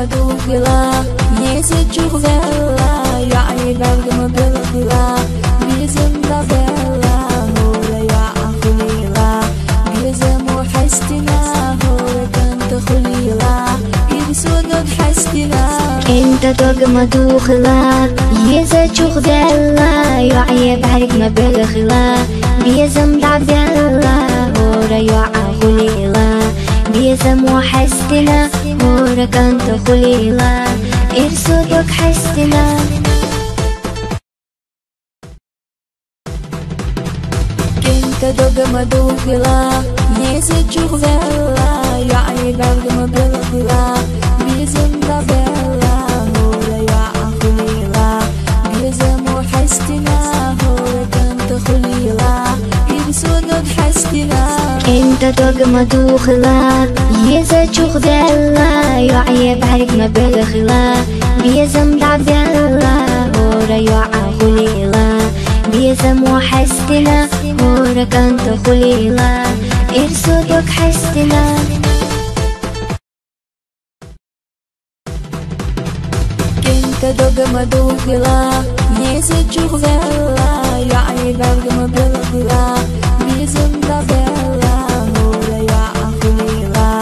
دوغلا يسجوغ غلا يعي برغم بالغلا بيزم بابلا هولا يا خليلا بيزم وحستنا هولا كنت خليلا يبسونك حستنا انت دوغما دوغلا يسجوغ غلا يعي برغم بالغلا بيزم بابلا هولا يا خليلا بيزم وحستنا هولا كنت خليلا يبسونك حستنا انت دوغما دوغلا يسجوغ غلا يعي برغم بالغلا بيزم بابلا هولا يا خليلا بيزم وحستنا هولا كنت خليلا يبسونك حستنا انت دوغما دوغلا يسجوغ غلا يعي برغم بالغلا بيزم بابلا هولا يا خليلا بيزم وحستنا هولا كنت خليلا يبسونك حستنا انت دوغما دوغلا يسجوغ غلا يعي برغم بالغلا بيزم بابلا هولا يا خليلا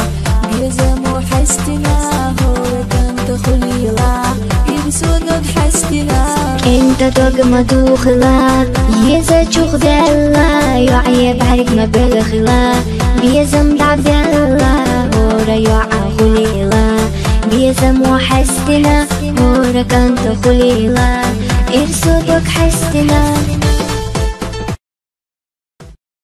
بيزم وحستنا هولا كنت خليلا يبسونك حستنا انت دوغما دوغلا يسجوغ غلا يعي برغم بالغلا بيزم بابلا هولا يا خليلا بيزم وحستنا هولا كنت خليلا يبسونك حستنا